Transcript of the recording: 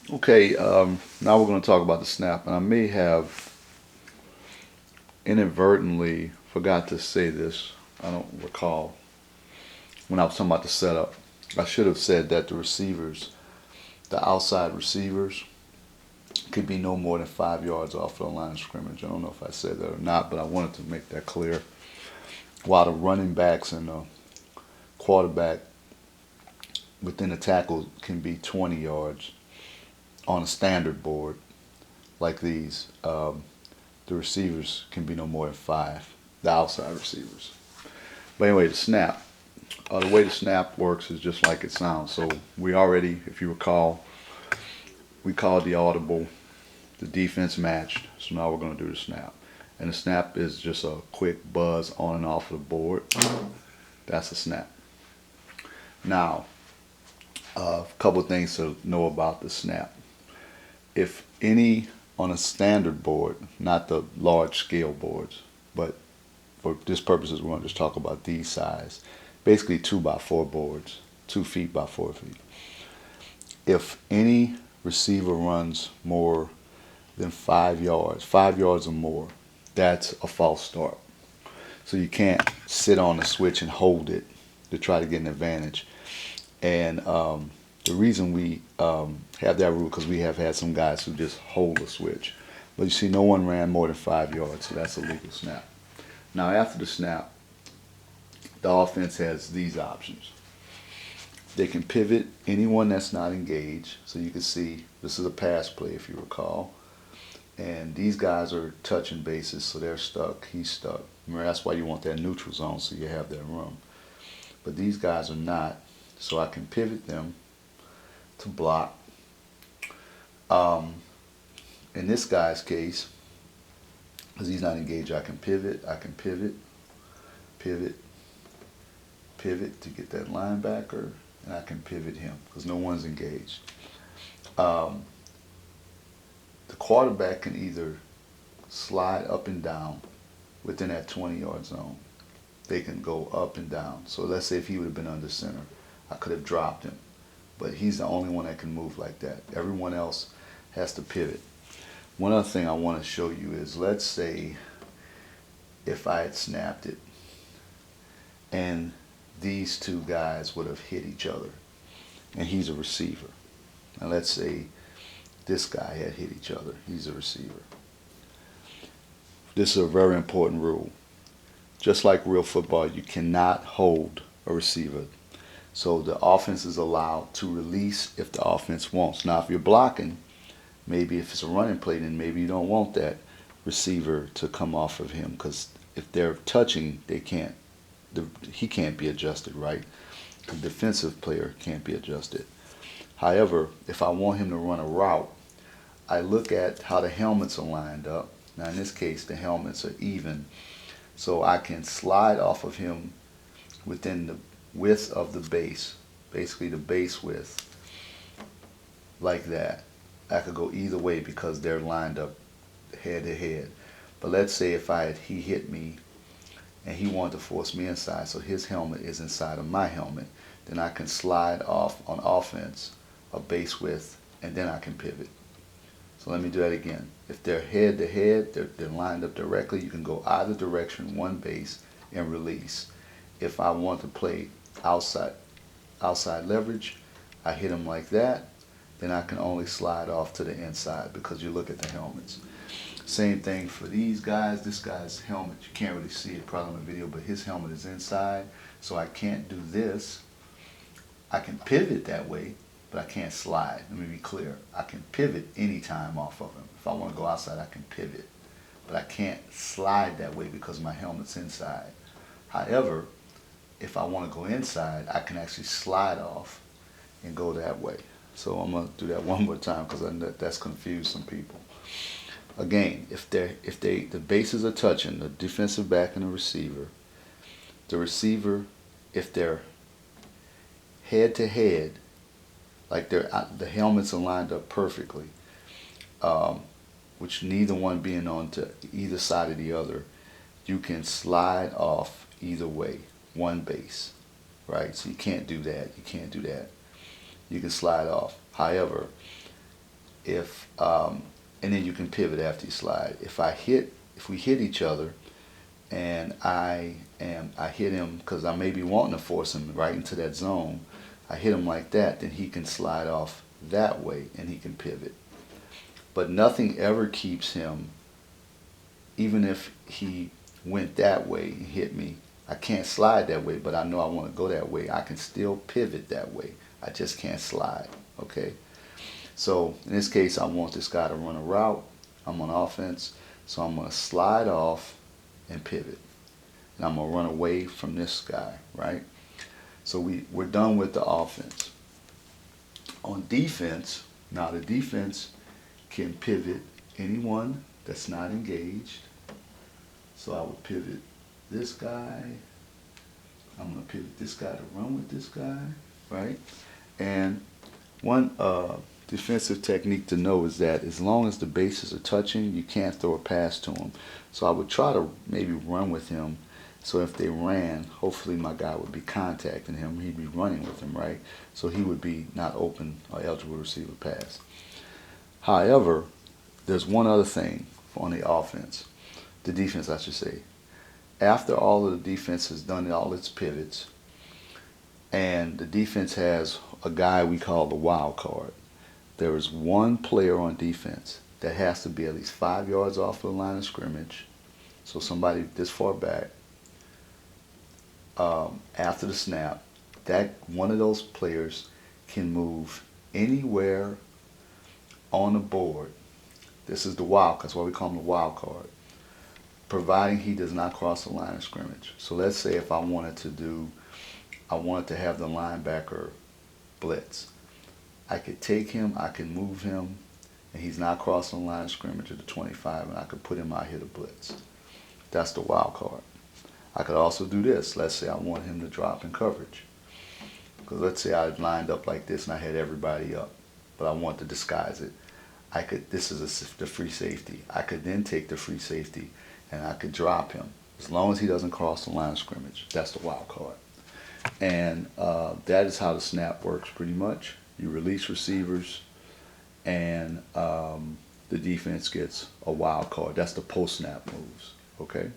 Okay, now we're going to talk about the snap, and I may have inadvertently forgot to say this. I don't recall when I was talking about the setup. I should have said that the receivers, the outside receivers, could be no more than 5 yards off the line of scrimmage. I don't know if I said that or not, but I wanted to make that clear. While the running backs and the quarterback within the tackle can be 20 yards on a standard board like these. The receivers can be no more than five, the outside receivers. But anyway, the snap. The way the snap works is just like it sounds. So we already, if you recall, we called the audible, the defense matched. So now we're going to do the snap. And the snap is just a quick buzz on and off of the board. That's a snap. Now, a couple of things to know about the snap. If any on a standard board, not the large scale boards, but for this purposes, we're going to just talk about these size. Basically, 2x4 boards, 2 feet by 4 feet. If any receiver runs more than 5 yards, 5 yards or more, that's a false start. So you can't sit on the switch and hold it to try to get an advantage. And the reason we have that rule because we have had some guys who just hold the switch. But you see, no one ran more than 5 yards, so that's a legal snap. Now, after the snap, the offense has these options. They can pivot anyone that's not engaged. So you can see this is a pass play, if you recall. And these guys are touching bases, so they're stuck. He's stuck. Remember, that's why you want that neutral zone so you have that room. But these guys are not, so I can pivot them to block. In this guy's case, because he's not engaged, I can pivot, pivot, pivot to get that linebacker, and I can pivot him because no one's engaged. The quarterback can either slide up and down within that 20-yard zone. They can go up and down. So let's say if he would have been under center, I could have dropped him. But he's the only one that can move like that. Everyone else has to pivot. One other thing I want to show you is, let's say if I had snapped it and these two guys would have hit each other and he's a receiver. Now let's say this guy had hit each other. He's a receiver. This is a very important rule. Just like real football, you cannot hold a receiver. So the offense is allowed to release if the offense wants. Now if you're blocking, maybe if it's a running play, then maybe you don't want that receiver to come off of him because if they're touching, he can't be adjusted, right? The defensive player can't be adjusted. However, if I want him to run a route, I look at how the helmets are lined up. Now in this case, the helmets are even, so I can slide off of him within the width of the base, basically the base width, like that. I could go either way because they're lined up head to head. But let's say if he hit me and he wanted to force me inside, so his helmet is inside of my helmet, then I can slide off on offense a base width, and then I can pivot. So let me do that again. If they're head to head, they're lined up directly, you can go either direction, one base, and release. If I want to play outside leverage, I hit them like that, then I can only slide off to the inside because you look at the helmets. Same thing for these guys. This guy's helmet, you can't really see it probably in the video, but his helmet is inside, so I can't do this. I can pivot that way, but I can't slide. Let me be clear. I can pivot anytime off of him. If I want to go outside, I can pivot, but I can't slide that way because my helmet's inside. However, if I want to go inside, I can actually slide off and go that way. So I'm going to do that one more time because that's confused some people. Again, if the bases are touching, the defensive back and the receiver, if they're head to head, like the helmets are lined up perfectly, which neither one being on to either side of the other, you can slide off either way, one base, right? So you can't do that. You can slide off. However, if I want to play outside leverage, I can only slide off to the inside because you look at the helmets. Same thing for these guys. This guy's helmet, you can't really see it probably in the video, but his helmet is inside, so I can't do this. I can pivot that way, but I can't slide that way because my helmet's inside. However, if I want to go inside, I can actually slide off and go that way. So I'm going to do that one more time because that's confused some people. Again, if the bases are touching, the defensive back and the receiver, the receiver, if they're head to head, like they're the helmets are lined up perfectly, which neither one being on to either side of the other, you can slide off either way, one base, right? So you can't do that. If and then you can pivot after you slide. If we hit each other, and I hit him because I may be wanting to force him right into that zone. I hit him like that, then he can slide off that way and he can pivot. But nothing ever keeps him, even if he went that way and hit me. I can't slide that way, but I know I want to go that way. I can still pivot that way. I just can't slide. Okay? So in this case, I want this guy to run a route. I'm on offense, so I'm going to slide off and pivot. And I'm going to run away from this guy, right? So we're done with the offense. On defense, now the defense can pivot anyone that's not engaged. So I would pivot this guy. I'm going to pivot this guy to run with this guy, right? And one defensive technique to know is that as long as the bases are touching, you can't throw a pass to him. So I would try to maybe run with him. So if they ran, hopefully my guy would be contacting him. He'd be running with him, right? So he would be not open or eligible to receive a pass. However, there's one other thing on the offense. The defense, I should say. After all of the defense has done all its pivots, and the defense has a guy we call the wild card, there is one player on defense that has to be at least 5 yards off of the line of scrimmage. So somebody this far back, after the snap, that one of those players can move anywhere on the board. This is the wild, that's why we call him the wild card, providing he does not cross the line of scrimmage. So let's say if I wanted to have the linebacker blitz. I could take him, I can move him, and he's not crossing the line of scrimmage at the 25, and I could put him out here to blitz. That's the wild card. I could also do this. Let's say I want him to drop in coverage. Because let's say I lined up like this and I had everybody up, but I want to disguise it. This is the free safety. I could then take the free safety and I could drop him. As long as he doesn't cross the line of scrimmage. That's the wild card. And that is how the snap works pretty much. You release receivers and the defense gets a wild card. That's the post-snap moves, okay?